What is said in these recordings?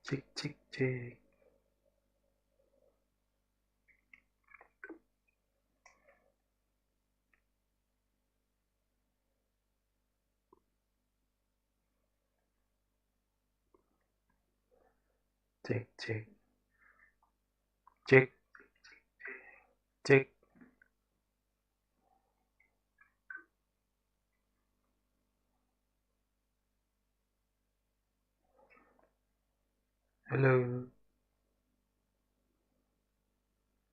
Cek cek cek. Cek cek. Cek cek. Halo.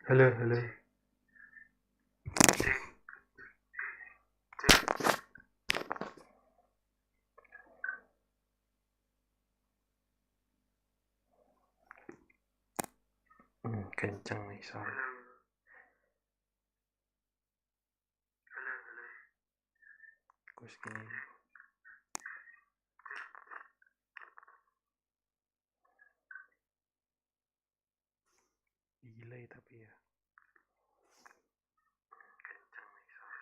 Halo, halo. Kenceng nih soalnya. Aku segini. Delay tapi ya. Kenceng nih soalnya.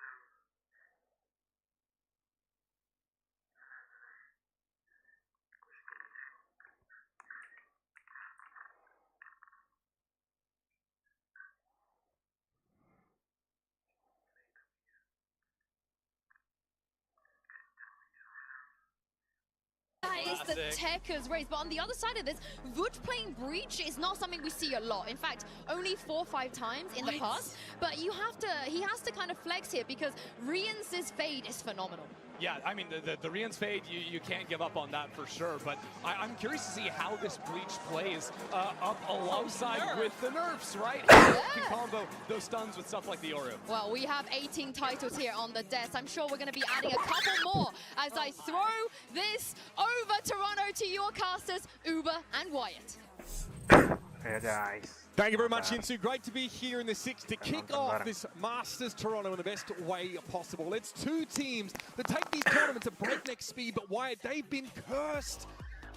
Is the Tekker's race, but on the other side of this, Wood playing Breach is not something we see a lot. In fact, only 4 or 5 times in the past. But he has to kind of flex here because Rian's fade is phenomenal. Yeah, I mean, the Rian's fade, you can't give up on that for sure, but I'm curious to see how this Breach plays up alongside with the nerfs, right? Yeah. Can combo those stuns with stuff like the Oreo. Well, we have 18 titles here on the desk. I'm sure we're going to be adding a couple more as I throw this over Toronto to your casters, Uber and Wyatt. Hey guys. Thank you very much, Insu. Great to be here in the 6 to kick off this Masters Toronto in the best way possible. It's 2 teams that take these tournaments at breakneck speed, but Wyatt, they've been cursed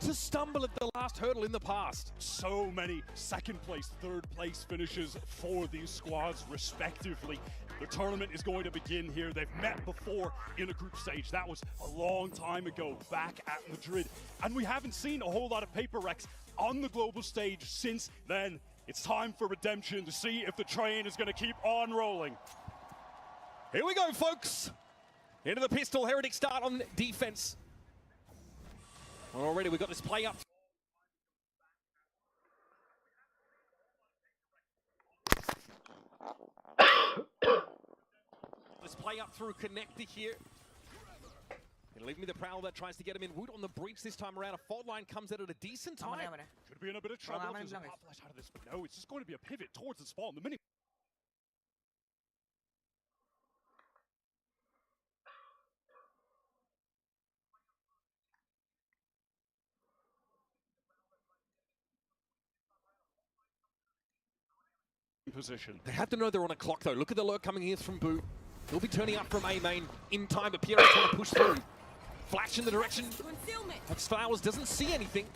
to stumble at the last hurdle in the past. So many second place, third place finishes for these squads respectively. The tournament is going to begin here. They've met before in a group stage. That was a long time ago back at Madrid. And we haven't seen a whole lot of PRX on the global stage since then. It's time for redemption to see if the train is going to keep on rolling. Here we go, folks. Into the pistol, Heretic start on defense. Already we've got this play up. This play up through connector here. Gonna leave me the Prowl that tries to get him in. Wood on the breach this time around. A fault line comes out at a decent time. Could be in a bit of trouble. There's a pop flash out of this, but no, it's just going to be a pivot towards the spawn. The mini. Position. They have to know they're on a clock though. Look at the lurk coming in from Boo. He'll be turning up from A main in time, but PRX want to push through. Flash in the direction of Flowers, doesn't see anything.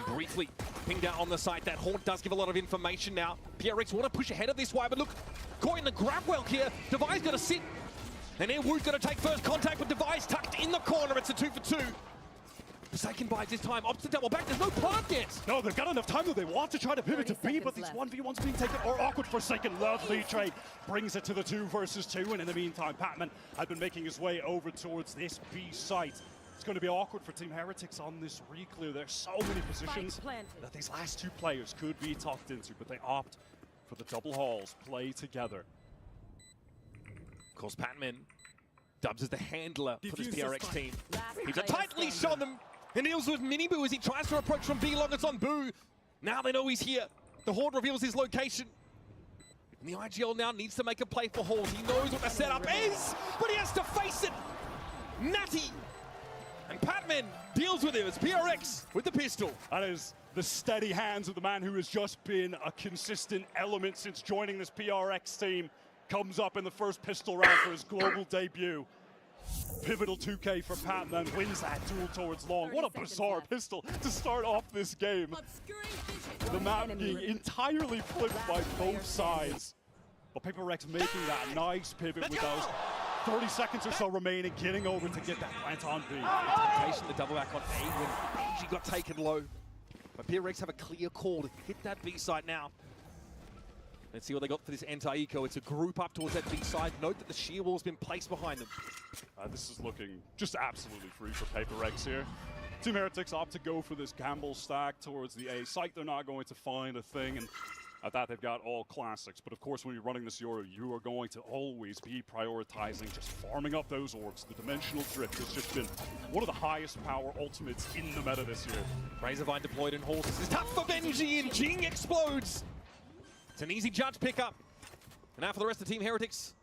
Briefly pinged out on the site. That haunt does give a lot of information now. PRX want to push ahead of this way, but look, caught in the grab well here. Devi's got to sit. And here Wood's going to take first contact with Device tucked in the corner. It's a 2 for 2. Forsaken buys this time, opts to double back. There's no plant yet. No, they've got enough time though. They want to try to pivot to B, but these 1v1s being taken or awkward. Forsaken. Lovely trade. Brings it to the 2 versus 2. And in the meantime, Patman had been making his way over towards this B site. It's going to be awkward for Team Heretics on this reclear. There's so many positions that these last 2 players could be tucked into, but they opt for the double halls play together. Of course, Patman dubs as the handler for this PRX team. He's a tight leash on them. And deals with Mini Boo as he tries to approach from B long. It's on Boo. Now they know he's here. The Horde reveals his location. And the IGL now needs to make a play for Halls. He knows what the setup is, but he has to face it. Natty and Patman deals with him as PRX with the pistol. That is the steady hands of the man who has just been a consistent element since joining this PRX team. Comes up in the first pistol round for his global debut. Pivotal 2K for Patman, wins that duel towards long. What a bizarre pistol to start off this game. The map being entirely flipped by both sides. But PRX making that nice pivot with those 30 seconds or so remaining, getting over to get that plant on B. The double back on A when she got taken low. But PRX have a clear call to hit that B side now. Let's see what they got for this anti-eco. It's a group up towards that B side. Note that the shear wall's been placed behind them. This is looking just absolutely free for PRX here. Team Heretics opt to go for this gamble stack towards the A site. They're not going to find a thing, and at that they've got all classics. But of course, when you're running this Euro, you are going to always be prioritizing just farming up those orbs. The dimensional drift has just been one of the highest power ultimates in the meta this year. Razorvine deployed in halls. This is tough for Benji, and Jing explodes. It's an easy judge pickup. And now for the rest of Team Heretics.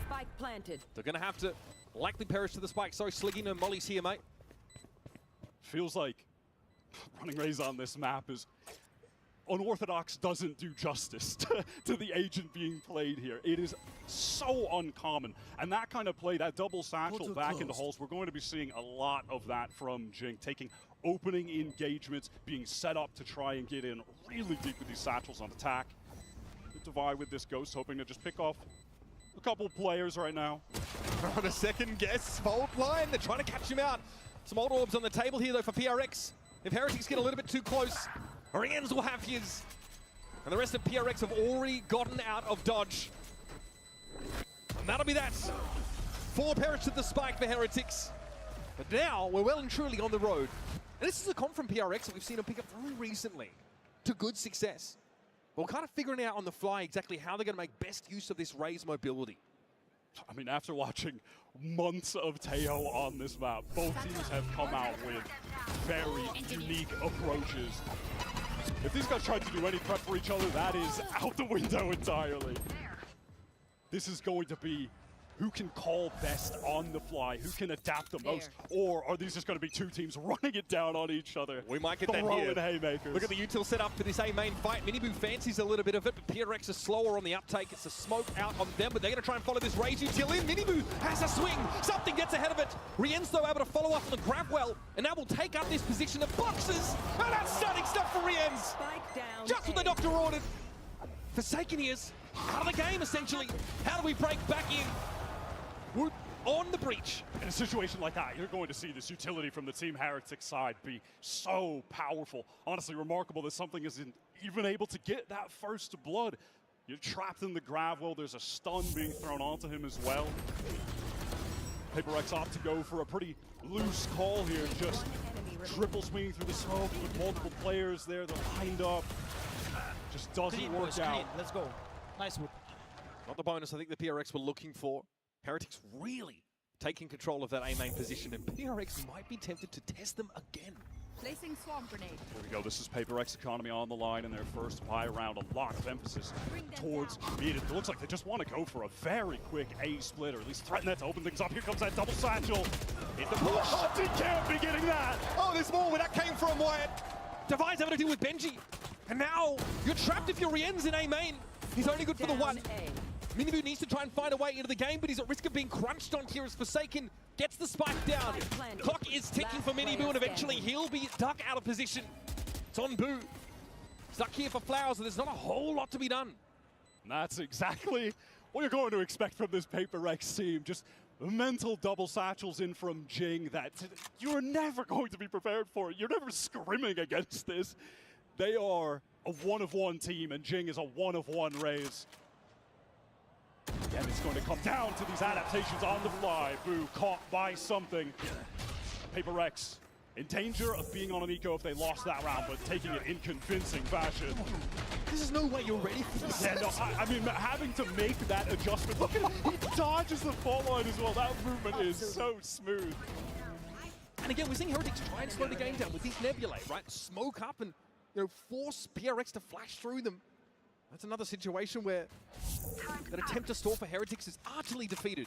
Spike planted. They're going to have to likely perish to the spike. Sorry, Sliggy, no Molly's here, mate. Feels like running Raze on this map is unorthodox, doesn't do justice to the agent being played here. It is so uncommon. And that kind of play, that double satchel back into halls, we're going to be seeing a lot of that from Jing, taking opening engagements, being set up to try and get in really deep with these satchels on attack. Divide with this Ghost, hoping to just pick off a couple players right now. On a second guess, fault line. They're trying to catch him out. Some old orbs on the table here, though, for PRX. If Heretics get a little bit too close, Riens will have his. And the rest of PRX have already gotten out of dodge. And that'll be that. 4 perish to the spike for Heretics. But now, we're well and truly on the road. And this is a comp from PRX that we've seen them pick up very recently to good success. We're kind of figuring out on the fly exactly how they're going to make best use of this Raze mobility. I mean, after watching months of Teo on this map, both teams have come out with very unique approaches. If these guys tried to do any prep for each other, that is out the window entirely. This is going to be who can call best on the fly, who can adapt the most, or are these just going to be two teams running it down on each other? We might get that here. Haymakers. Look at the util set up for this A main fight. Minibu fancies a little bit of it, but PRX is slower on the uptake. It's a smoke out on them, but they're going to try and follow this Raze util in. Minibu has a swing. Something gets ahead of it. Riens, though, able to follow up on the grab well, and now will take up this position of boxes. And that's stunning stuff for Riens. Spike down. Just what the doctor ordered. Forsaken is out of the game, essentially. How do we break back in? We're on the breach. In a situation like that, you're going to see this utility from the Team Heretic side be so powerful. Honestly, remarkable that something isn't even able to get that first blood. You're trapped in the grab well. There's a stun being thrown onto him as well. PRX opt to go for a pretty loose call here. Just triple swinging through the smoke with multiple players there. They're lined up. Just doesn't work out. Let's go. Nice move. Not the bonus I think the PRX were looking for. Heretics really taking control of that A main position, and PRX might be tempted to test them again. Placing swarm grenade. Here we go. This is PRX economy on the line in their first buy round. A lot of emphasis towards mid. It looks like they just want to go for a very quick A split, or at least threaten that to open things up. Here comes that double satchel. In the push. He can't be getting that. Oh, there's more where that came from, Wyatt. Divine's having to deal with Benji. And now you're trapped if you're Riens in A main. He's only good for the one. Minibu needs to try and find a way into the game, but he's at risk of being crunched on here as Forsaken gets the spike down. Clock is ticking for Minibu, and eventually he'll be stuck out of position. It's on Boo. Stuck here for Flowers, and there's not a whole lot to be done. And that's exactly what you're going to expect from this PRX team. Just mental double satchels in from Jing that you're never going to be prepared for. You're never scrimming against this. They are a one-of-one team, and Jing is a one-of-one Raze. Again, it's going to come down to these adaptations on the fly. Boo caught by something. PRX in danger of being on an eco if they lost that round, but taking it in convincing fashion. This is no way you're ready for this. Yeah, no, I mean, having to make that adjustment. Look at him, he dodges the fault line as well. That movement is so smooth. And again, we're seeing Heretics try and slow the game down with these nebulae, right? Smoke up and, force PRX to flash through them. That's another situation where that attempt to stall for Heretics is utterly defeated.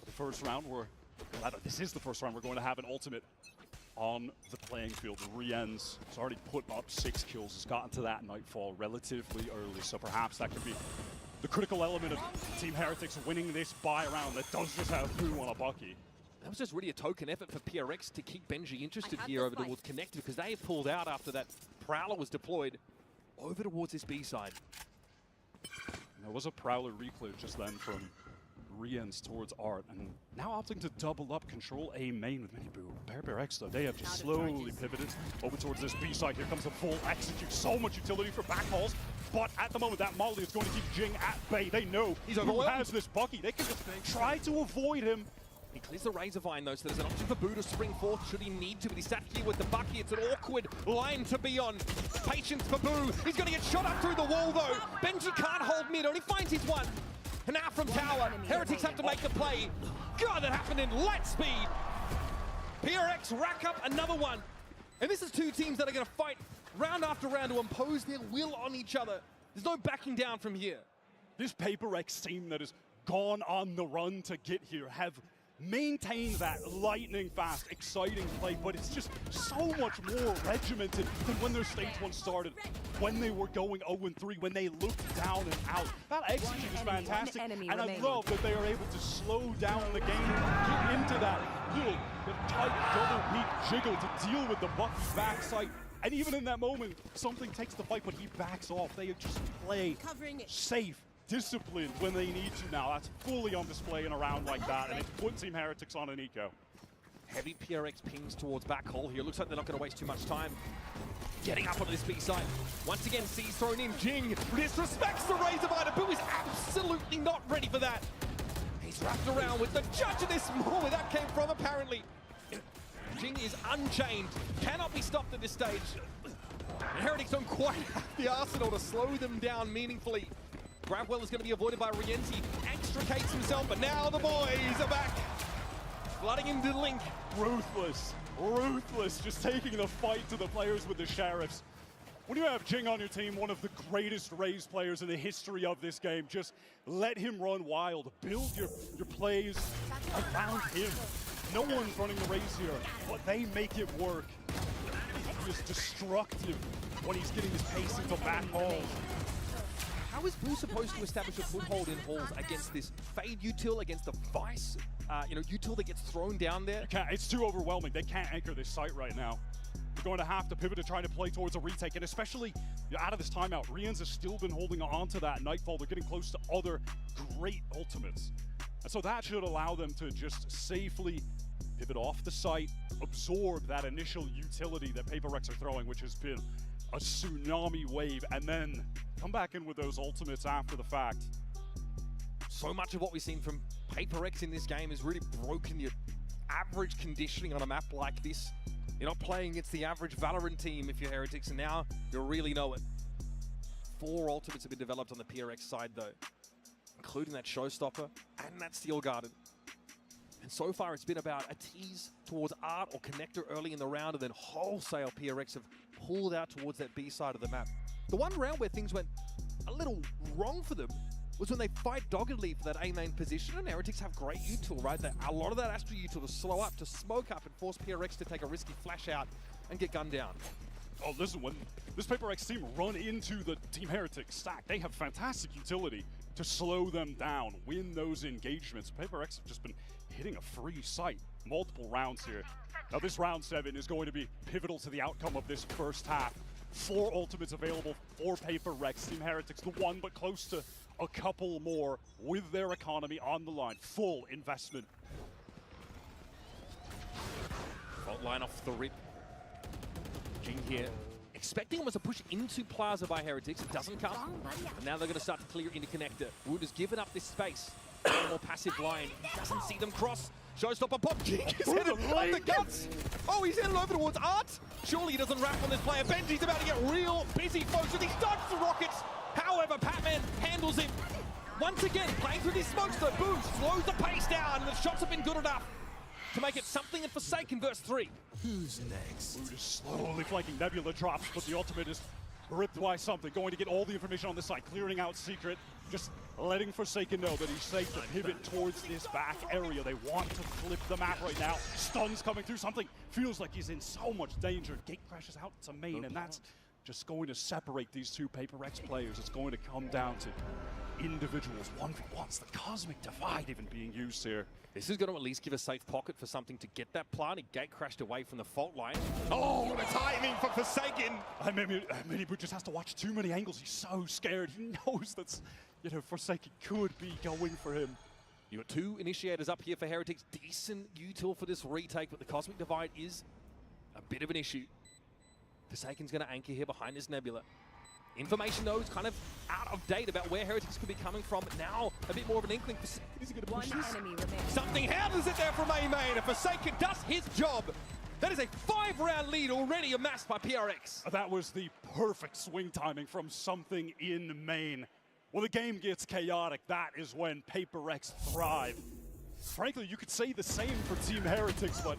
The first round, this is the first round we're going to have an ultimate on the playing field. Riens has already put up 6 kills, has gotten to that Nightfall relatively early, so perhaps that could be the critical element of Team Heretics winning this buy round that does just have Boo on a Bucky. That was just really a token effort for PRX to keep Benji interested here over towards Connected, because they pulled out after that Prowler was deployed over towards this B side. There was a Prowler reclear just then from Rians towards Art, and now opting to double up control A main with Miniboo. PRX though, they have just slowly pivoted over towards this B side. Here comes a full execute. So much utility for backhauls, but at the moment that Molly is going to keep Jing at bay. They know who has this Bucky. They can just try to avoid him. He clears the Razor Vine though, so there's an option for Boo to spring forth should he need to, but he's sat here with the Bucky. It's an awkward line to be on. Patience for Boo. He's going to get shot up through the wall though. Benji can't hold mid, only finds his one. And now from tower, Heretics have to make the play. God, that happened in light speed. PRX rack up another one. And this is two teams that are going to fight round after round to impose their will on each other. There's no backing down from here. This PRX team that has gone on the run to get here have maintained that lightning fast, exciting play, but it's just so much more regimented than when their stage one started, when they were going 0-3, when they looked down and out. That execute is fantastic, and I love that they are able to slow down the game and get into that little tight double peak jiggle to deal with the Bucky backside. And even in that moment, something takes the fight, but he backs off. They just play safe, disciplined when they need to now. That's fully on display in a round like that, and it's put Team Heretics on an eco. Heavy PRX pings towards back hole here. Looks like they're not going to waste too much time. Getting up onto this B side. Once again, C's thrown in. Jing disrespects the Razor Vine. Boo is absolutely not ready for that. He's wrapped around with the judge of this moment. Where that came from, apparently. Jing is unchained. Cannot be stopped at this stage. And Heretics don't quite have the arsenal to slow them down meaningfully. Grabwell is going to be avoided by Rienzi. Extricates himself, but now the boys are back. Flooding into Link. Ruthless, ruthless, just taking the fight to the players with the Sheriffs. When you have Jing on your team, one of the greatest Raze players in the history of this game, just let him run wild. Build your plays around him. No one's running the Raze here, but they make it work. He's destructive when he's getting his pace into back halls. How is Boo supposed to establish a foothold in halls against this Fade util, against the Vice, util that gets thrown down there? It's too overwhelming. They can't anchor this site right now. They're going to have to pivot to trying to play towards a retake, and especially out of this timeout, Rians has still been holding on to that Nightfall. They're getting close to other great ultimates. And so that should allow them to just safely pivot off the site, absorb that initial utility that PRX are throwing, which has been a tsunami wave, and then come back in with those ultimates after the fact. So much of what we've seen from PRX in this game has really broken your average conditioning on a map like this. You're not playing against the average Valorant team if you're Heretics, and now you really know it. 4 ultimates have been developed on the PRX side though, including that Showstopper and that Steel Garden. And so far it's been about a tease towards Art or Connector early in the round, and then wholesale PRX have pulled out towards that B side of the map. The one round where things went a little wrong for them was when they fight doggedly for that A main position, and Heretics have great util, right? A lot of that Astra util to slow up, to smoke up, and force PRX to take a risky flash out and get gunned down. Oh, listen, when this PRX team run into the Team Heretics stack, they have fantastic utility to slow them down, win those engagements. PRX have just been hitting a free site multiple rounds here. Now this round 7 is going to be pivotal to the outcome of this first half. 4 ultimates available for PRX. Team Heretics, the one but close to a couple more with their economy on the line. Full investment. Fault line off the rip. Jing here. Expecting almost a push into Plaza by Heretics. It doesn't come. And now they're going to start to clear into Connector. Wood has given up this space. A more passive line. He doesn't see them cross. Showstopper pop. Jing is headed on the guts. Oh, he's headed over towards Art. Surely he doesn't wrap on this player. Benji's about to get real busy, folks, and he's dodged the rockets. However, Patman handles him. Once again, playing through these smokes, though. Boom slows the pace down, and the shots have been good enough to make it something in Forsaken verse 3. Who's next? Wood is slowly flanking. Nebula drops, but the ultimate is ripped by something. Going to get all the information on this side, clearing out Secret. Just letting Forsaken know that he's safe to pivot towards this back area. They want to flip the map right now. Stuns coming through. Something feels like he's in so much danger. Gate crashes out to main, and that's just going to separate these two PRX players. It's going to come down to individuals, 1v1s, the cosmic divide even being used here. This is going to at least give a safe pocket for something to get that plant. He gate crashed away from the fault line. Oh, the timing for Forsaken! Miniboo just has to watch too many angles. He's so scared. He knows that's, Forsaken could be going for him. You got 2 initiators up here for Heretics. Decent util for this retake, but the Cosmic Divide is a bit of an issue. Forsaken's going to anchor here behind this Nebula. Information, though, is kind of out of date about where Heretics could be coming from. But now, a bit more of an inkling. Is he going to push One this? enemy remains. Something happens it there from A-Main, and Forsaken does his job. That is a 5-round lead already amassed by PRX. That was the perfect swing timing from something in main. When the game gets chaotic, that is when PRX thrive. Frankly, you could say the same for Team Heretics, but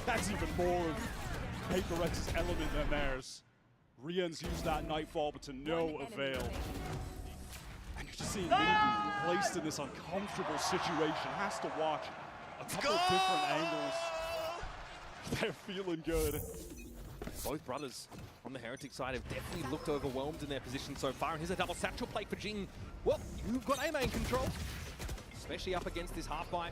that's even more of PRX's element than theirs. Rian's used that Nightfall, but to no One enemy avail. remaining. And you're just seeing Minibu placed in this uncomfortable situation. Has to watch a couple of different angles. They're feeling good. Both brothers on the Heretic side have definitely looked overwhelmed in their position so far. And here's a double satchel play for Jing. Well, you've got A-Main control, especially up against this half-bite.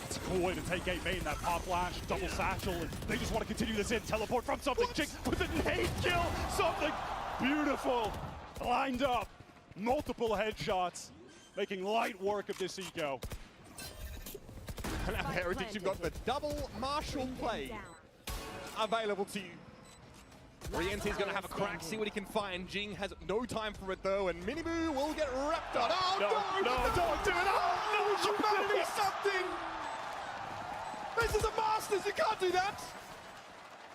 It's a cool way to take A-Main, that pop flash, double satchel, and they just want to continue this in. Teleport from something. Jing with a nade kill. Something beautiful. Lined up. Multiple headshots. Making light work of this eco. And at Heritage, you've got the double Marshall play available to you. Riente's going to have a crack, see what he can find. Jing has no time for it though, and Minibu will get wrapped up. Oh, No, don't do it. Oh, no, You better do something! This is a Masters, you can't do that!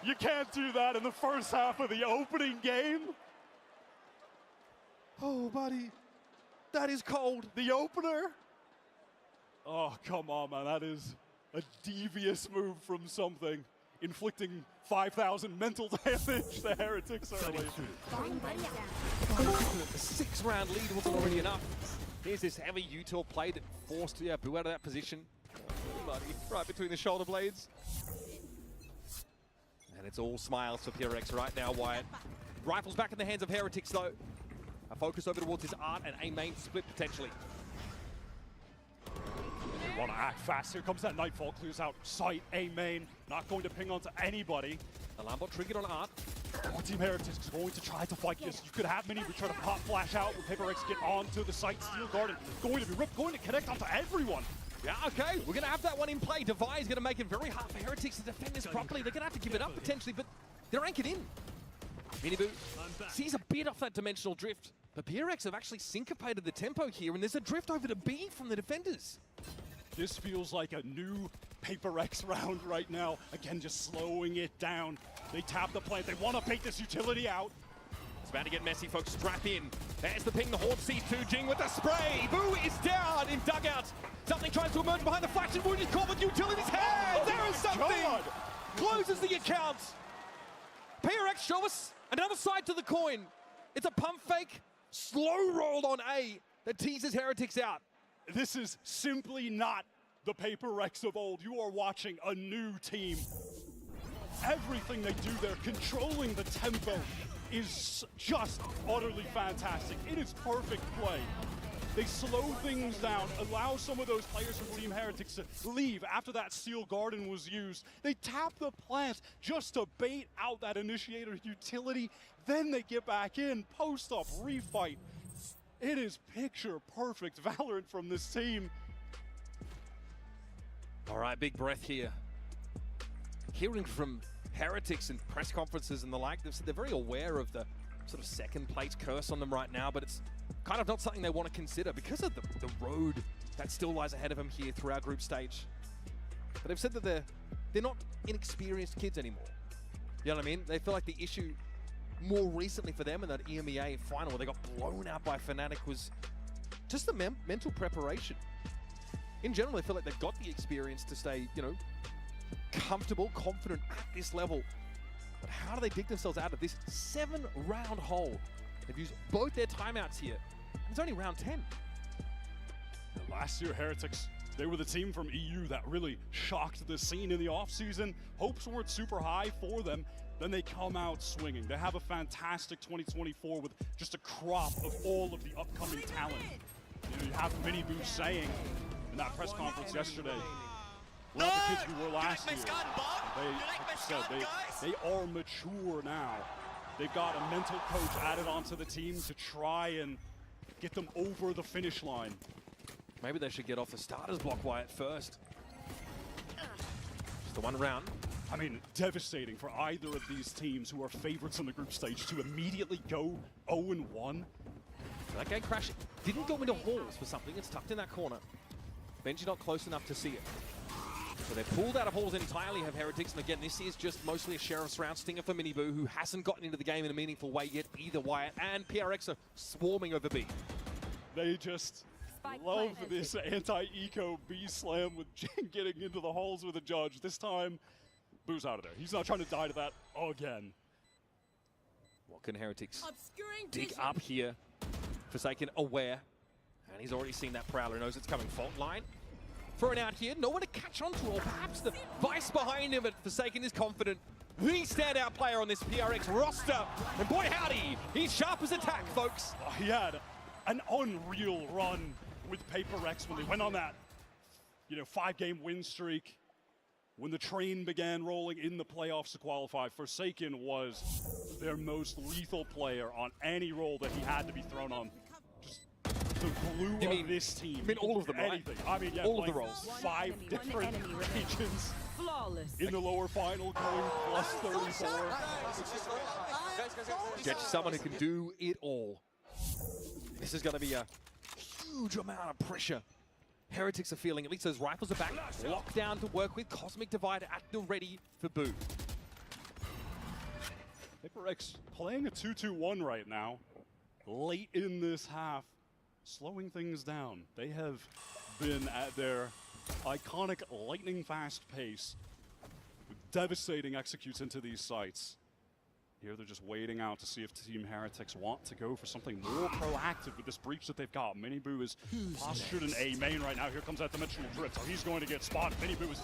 You can't do that in the first half of the opening game. Oh, buddy, that is cold. The opener? Oh, come on, man. That is a devious move from something. Inflicting 5,000 mental damage to Heretics early. The 6-round lead wasn't already enough. Here's this heavy util play that forced Boo out of that position. Buddy, right between the shoulder blades. And it's all smiles for PRX right now, Wyatt. Rifles back in the hands of Heretics though. A focus over towards his art and A-Main split potentially. They want to act fast. Here comes that Nightfall. Clears out sight. A-Main. Not going to ping onto anybody. Alarm bot triggered on art. Team Heretics is going to try to fight this. You could have Minibu try to pop flash out with PRX get onto the site. Steel Garden going to be ripped, going to connect onto everyone. Yeah, okay, we're going to have that one in play. Devi is going to make it very hard for Heretics to defend this properly. They're going to have to give it up potentially, but they're anchored in. Minibu sees a bit off that dimensional drift, but PRX have actually syncopated the tempo here, and there's a drift over to B from the defenders. This feels like a new PRX round right now. Again, just slowing it down. They tap the plant. They want to bait this utility out. It's about to get messy, folks. Strap in. There's the ping. The Horde sees 2. Jing with the spray. Boo is down in dugout. Something tries to emerge behind the flash, and Wood is caught with utility's hand. There is something. God. Closes the account. PRX show us another side to the coin. It's a pump fake, slow roll on A that teases Heretics out. This is simply not the PRX of old. You are watching a new team. Everything they do there, controlling the tempo, is just utterly fantastic. It is perfect play. They slow things down, allow some of those players from Team Heretics to leave after that Steel Garden was used. They tap the plant just to bait out that initiator utility. Then they get back in, post up, refight. It is picture perfect Valorant from this team. All right, big breath here. Hearing from Heretics and press conferences and the like, they're very aware of the sort of second place curse on them right now, but it's kind of not something they want to consider because of the road that still lies ahead of them here through our group stage. But they've said that they're not inexperienced kids anymore. You know what I mean? They feel like the issue more recently for them in that EMEA final where they got blown out by Fnatic was just the mental preparation. In general, they feel like they've got the experience to stay, you know, comfortable, confident at this level. But how do they dig themselves out of this 7-round hole? They've used both their timeouts here. It's only round 10. Last year, Heretics, they were the team from EU that really shocked the scene in the offseason. Hopes weren't super high for them. Then they come out swinging. They have a fantastic 2024 with just a crop of all of the upcoming talent. You know, you have Minibu saying in that press conference yesterday, we're not the kids we were last year. They are mature now. They've got a mental coach added onto the team to try and get them over the finish line. Maybe they should get off the starters block Wyatt first. Just the one round. I mean, devastating for either of these teams who are favorites on the group stage to immediately go 0-1. That game crash didn't go into halls for something. It's tucked in that corner. Benji not close enough to see it. So they're pulled out of halls entirely, have Heretics. And again, this is just mostly a Sheriff's round stinger for Miniboo, who hasn't gotten into the game in a meaningful way yet. Either Wyatt and PRX are swarming over B. They just love this anti-eco B slam with Jin getting into the halls with a judge. This time, Boo's out of there. He's not trying to die to that again. What can Heretics Obscuring dig vision. up here? Forsaken aware. And he's already seen that Prowler, knows it's coming. Fault line. Thrown out here, no one to catch on to, or perhaps the Vice behind him, but Forsaken is confident. The standout player on this PRX roster. And boy howdy, he's sharp as attack, folks. He had an unreal run with PRX when they went on that, 5-game win streak. When the train began rolling in the playoffs to qualify, Forsaken was their most lethal player on any role that he had to be thrown on. Just the glue of this team. You mean all of them, right? Anything. I mean, yeah, all of the playing roles. 5 different regions Flawless. in the lower final, going plus 34. Get someone who can do it all. This is going to be a huge amount of pressure. Heretics are feeling, at least those rifles are back, locked down to work with. Cosmic Divide at the ready for Boo. PRX playing a 2-2-1 right now, late in this half, slowing things down. They have been at their iconic lightning-fast pace, with devastating executes into these sites. Here they're just waiting out to see if Team Heretics want to go for something more proactive with this breach that they've got. Miniboo is postured in A main right now. Here comes that dimensional drift, so he's going to get spotted. Miniboo is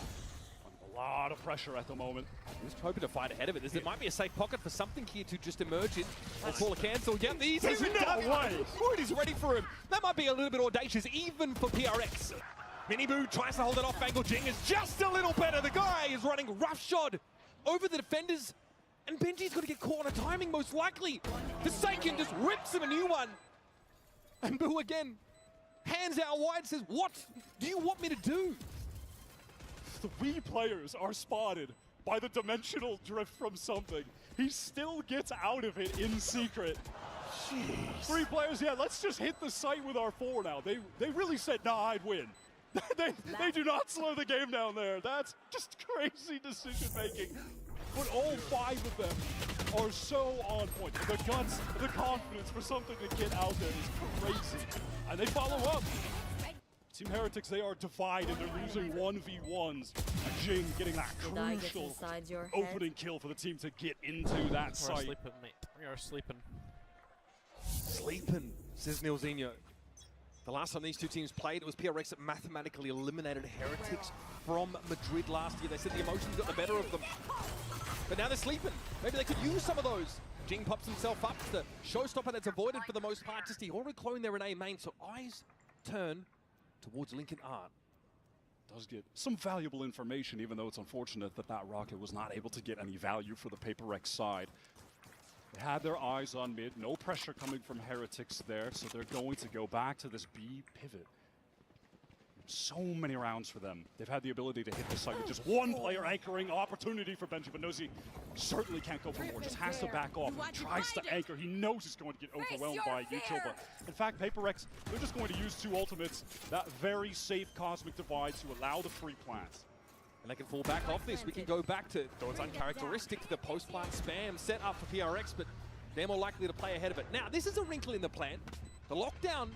under a lot of pressure at the moment. He's hoping to fight ahead of it. There might be a safe pocket for something here to just emerge in. Or call a cancel. Yep, he's even done it. Good is ready for him. That might be a little bit audacious, even for PRX. Miniboo tries to hold it off. Bangle Jing is just a little better. The guy is running roughshod over the defenders. And Benji's going to get caught on a timing, most likely. Forsaken just rips him a new one. And Boo again, hands out wide, says, what do you want me to do? 3 players are spotted by the dimensional drift from something. He still gets out of it in secret. Jeez. 3 players, yeah, let's just hit the site with our 4 now. They really said, nah, I'd win. they do not slow the game down there. That's just crazy decision making. But all 5 of them are so on point. The guts, the confidence for something to get out there is crazy. And they follow up. Team Heretics, they are divided. They're losing 1v1s. Jing getting that crucial opening kill for the team to get into that site. Sleeping, mate. We are sleeping. Sleeping, says Nilzinho. The last time these two teams played, it was PRX that mathematically eliminated Heretics from Madrid last year. They said the emotions got the better of them. But now they're sleeping. Maybe they could use some of those. Jing pops himself up. It's the showstopper that's avoided for the most part. Just the already clone there in A main. So eyes turn towards Lincoln Art. Does get some valuable information, even though it's unfortunate that that rocket was not able to get any value for the PRX side. They had their eyes on mid, no pressure coming from Heretics there, so they're going to go back to this B pivot. So many rounds for them. They've had the ability to hit the site with just 1 player anchoring. Opportunity for Benji, but knows he certainly can't go for more. Just has to back off. He tries to anchor. He knows he's going to get overwhelmed by Yucho, but in fact, PRX, they're just going to use 2 ultimates. That very safe Cosmic Divide to allow the free plants. And they can fall back off this. We can go back to, though it's uncharacteristic, the post-plant spam set up for PRX, but they're more likely to play ahead of it. Now, this is a wrinkle in the plan. The lockdown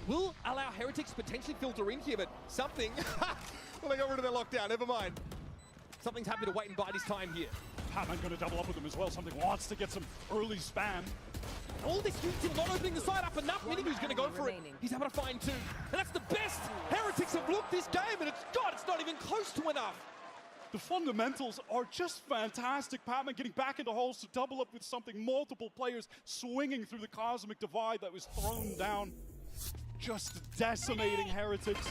will allow Heretics potentially filter in here, but something... well, they got rid of their lockdown, never mind. Something's happy to wait and bide his time here. Patman going to double up with him as well. Something wants to get some early spam. All this huge team not opening the side up enough. Miniboo's going to go for it. He's able to find 2. And that's the best Heretics have looked this game, and it's not even close to enough. The fundamentals are just fantastic. Patman getting back into holes to double up with something. Multiple players swinging through the Cosmic Divide that was thrown down. Just decimating Heretics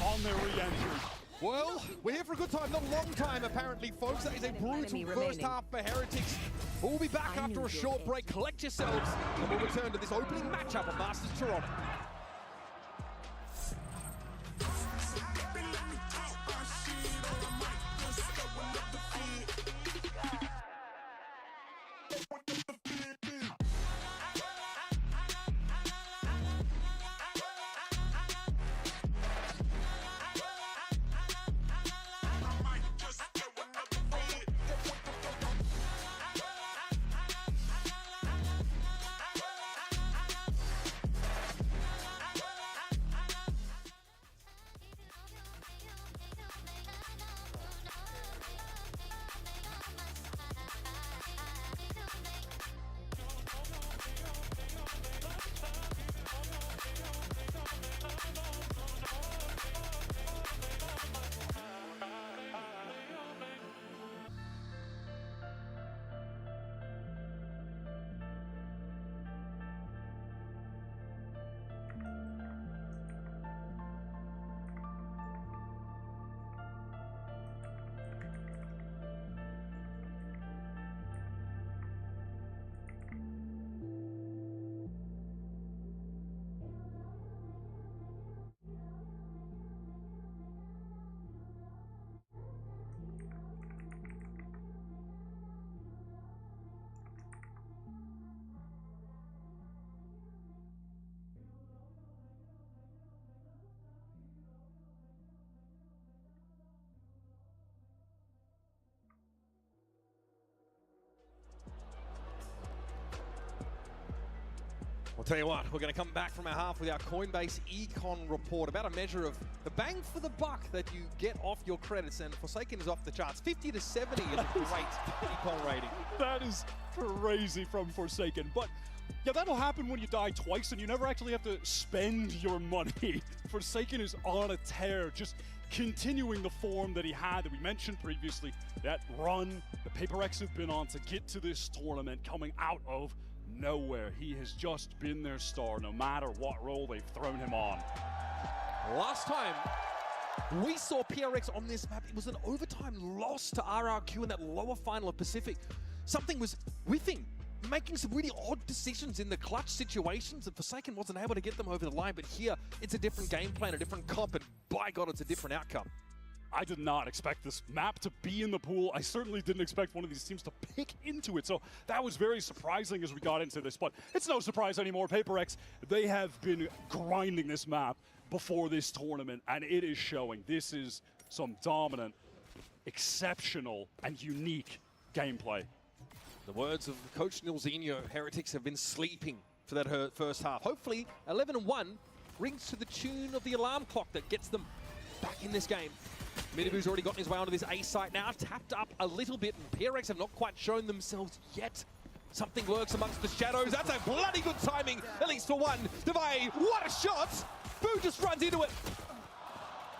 on their re-entry. Well, we're here for a good time, not a long time apparently, folks. That is a brutal first half for Heretics. We'll be back after a short break. Collect yourselves, and we'll return to this opening matchup of Masters Toronto. Tell you what, we're going to come back from our half with our Coinbase Econ report about a measure of the bang for the buck that you get off your credits, and Forsaken is off the charts. 50 to 70 is a great Econ rating. That is crazy from Forsaken, but yeah, that'll happen when you die twice and you never actually have to spend your money. Forsaken is on a tear, just continuing the form that he had that we mentioned previously, that run the PRX have been on to get to this tournament, coming out of nowhere. He has just been their star no matter what role they've thrown him on. Last time we saw PRX on this map, it was an overtime loss to RRQ in that lower final of Pacific. Something was whiffing, making some really odd decisions in the clutch situations, and Forsaken wasn't able to get them over the line, but here it's a different game plan, a different comp, and by God, it's a different outcome. I did not expect this map to be in the pool. I certainly didn't expect one of these teams to pick into it. So that was very surprising as we got into this. But it's no surprise anymore. PRX, they have been grinding this map before this tournament, and it is showing. This is some dominant, exceptional, and unique gameplay. The words of Coach Nilzinho, Heretics have been sleeping for that first half. Hopefully, 11-1 rings to the tune of the alarm clock that gets them back in this game. Midabu's already gotten his way onto this A site now, tapped up a little bit, and PRX have not quite shown themselves yet. Something lurks amongst the shadows. That's a bloody good timing, at least for one. Devay, what a shot! Boo just runs into it.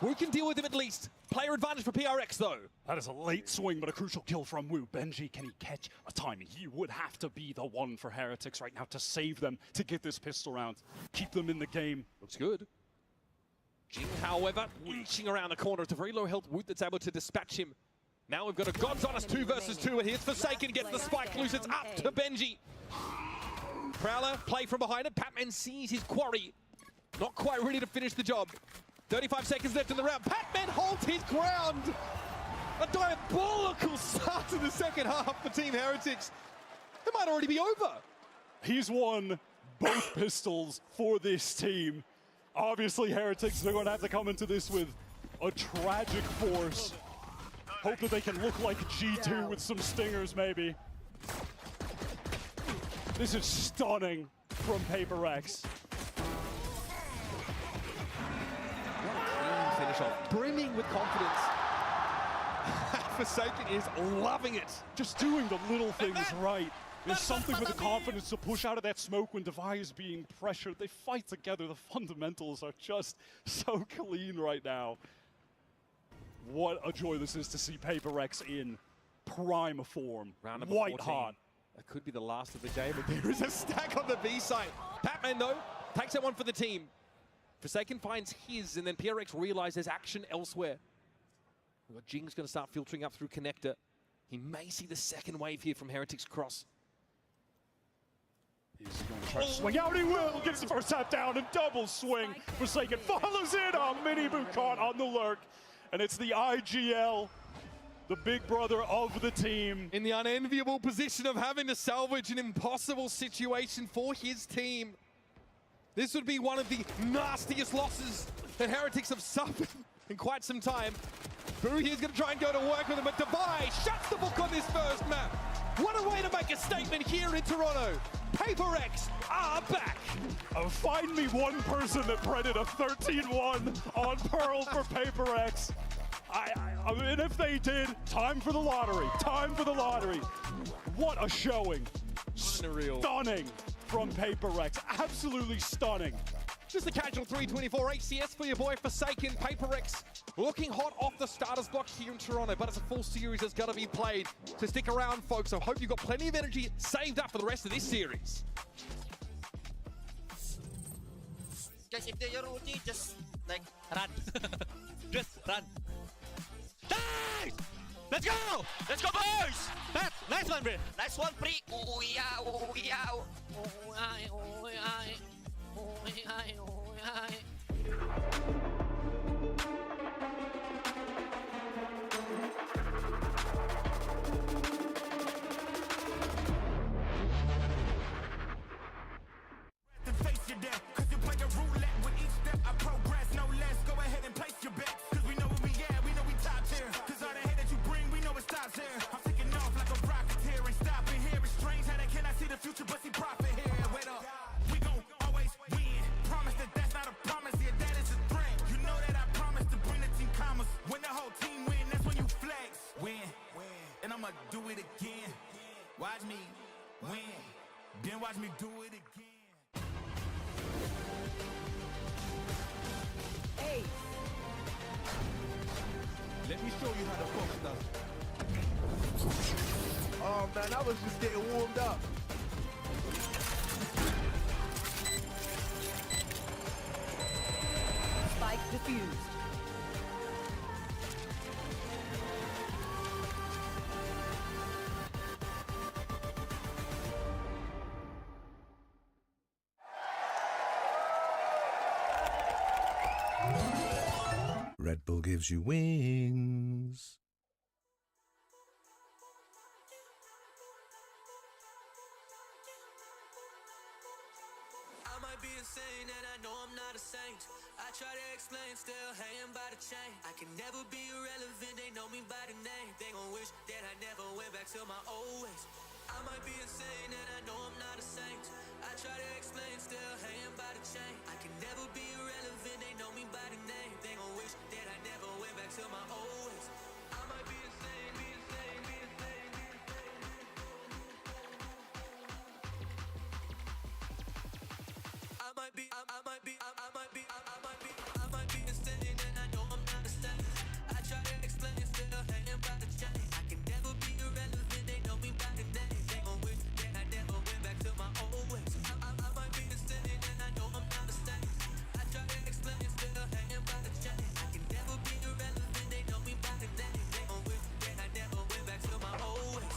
Wu can deal with him at least. Player advantage for PRX though. That is a late swing, but a crucial kill from Wu. Benji, can he catch a timing? He would have to be the one for Heretics right now to save them, to get this pistol round, keep them in the game. Looks good. Jing, however, reaching around the corner. It's a very low health Woot that's able to dispatch him. Now we've got a God's Honest 2 versus 2, and here's Forsaken, gets the spike loose. It's up to Benji. Prowler, play from behind it. Patman sees his quarry. Not quite ready to finish the job. 35 seconds left in the round. Patman holds his ground. A diabolical start to the second half for Team Heretics. It might already be over. He's won both pistols for this team. Obviously, Heretics, they're going to have to come into this with a tragic force. Hope that they can look like G2 with some stingers, maybe. This is stunning from PRX. Finish off, brimming with confidence. Forsaken is loving it. Just doing the little things right. There's something with the confidence to push out of that smoke when Devay is being pressured. They fight together. The fundamentals are just so clean right now. What a joy this is to see PRX in prime form. Round number White 14. hot. That could be the last of the game, but there is a stack on the B side. Patman, though, takes that one for the team. Forsaken finds his, and then PRX realizes action elsewhere. We've got Jing's going to start filtering up through connector. He may see the second wave here from Heretics Cross. He's going to try to swing out. He will. Gets the first tap down and double swing. Forsaken follows in on Minibu caught on the lurk. And it's the IGL, the big brother of the team. In the unenviable position of having to salvage an impossible situation for his team. This would be one of the nastiest losses that Heretics have suffered in quite some time. Boo here's going to try and go to work with him, but Devay shuts the book on this first map. What a way to make a statement here in Toronto. PRX are back. Find me one person that printed a 13-1 on Pearl for PRX. And if they did, time for the lottery. Time for the lottery. What a showing. Unreal. Stunning from PRX. Absolutely stunning. Just a casual 324 HCS for your boy Forsaken. PRX looking hot off the starters block here in Toronto, but it's a full series that's got to be played. So stick around, folks. I hope you've got plenty of energy saved up for the rest of this series. Guys, if they're your ulti, just like run. Just run. Nice! Let's go! Let's go, boys! Pat, nice one, bro. Nice one, Pre. Ooh, yeah, ooh, yeah. Ooh, ay, ooh, ay. Ooh, ay, ooh, ay. Face your death, cause you play a roulette with each step I progress, no less. Go ahead and place your bets, cause we know where we at, we know we top tier. Cause all the hate that you bring, we know it stops here. I'm taking off like a rocket here, ain't stopping here. It's strange how they cannot see the future, but see profit here. Wait up, we gon' watch me do it again. Hey, Let me show you how the Fox does. Oh man, I was just getting warmed up. spike defused. Red Bull gives you wings. I might be insane and I know I'm not a saint. I try to explain, still hanging by the chain. I can never be irrelevant, they know me by the name. They gon' wish that I never went back to my old ways. I might be insane and I know I'm not a saint. I try to explain, still hanging by the chain. I can never be irrelevant, they know me by the name. They gon' wish that I never went back to my old ways. I might be insane, be insane, be insane, be insane. I might be insane and I know I'm not a saint. I try to explain, still hanging by the chain. I can never be irrelevant, they know me by the name. They gon' wish that I never went back to my old ways. I might be insane and I know I'm not a saint. I try to explain, still hanging by the chain. I can never be irrelevant, they know me by the name. They gon' wish that I never went back to my old ways.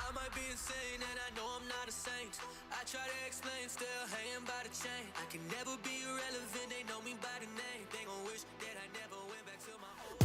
I might be insane and I know I'm not a saint. I try to explain, still hanging by the chain. I can never be irrelevant, they know me by the name. They gon' wish that I never went back to my old.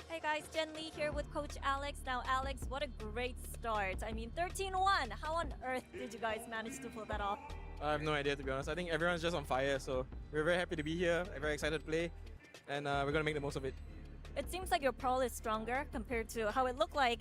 Hey guys, Jen Lee here with Coach Alex. Now Alex, what a great start. I mean 13-1. How on earth did you guys manage to pull that off? I have no idea, to be honest. I think everyone's just on fire, so we're very happy to be here, very excited to play, and we're going to make the most of it. It seems like your Pearl is stronger compared to how it looked like